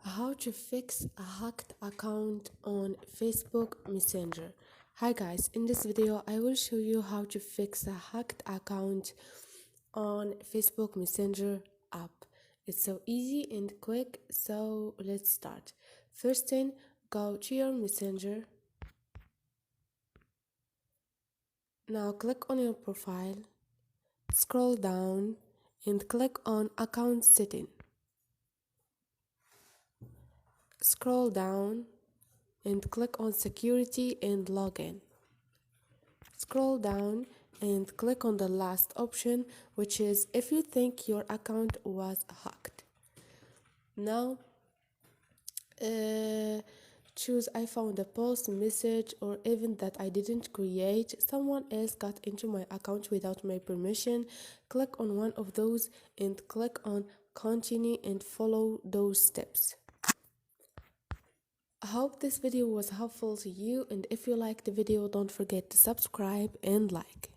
How to fix a hacked account on Facebook Messenger. Hi guys, in this video I will show you how to fix a hacked account on Facebook Messenger app. It's so easy and quick, so let's start. First thing, go to your Messenger. Now click on your profile, scroll down and click on account setting. Scroll down and click on security and login. Scroll down and click on the last option, which is if you think your account was hacked. Now choose I found a post, message, or event that I didn't create. Someone else got into my account without my permission. Click on one of those and click on continue and follow those steps. I hope this video was helpful to you, and if you liked the video, don't forget to subscribe and like.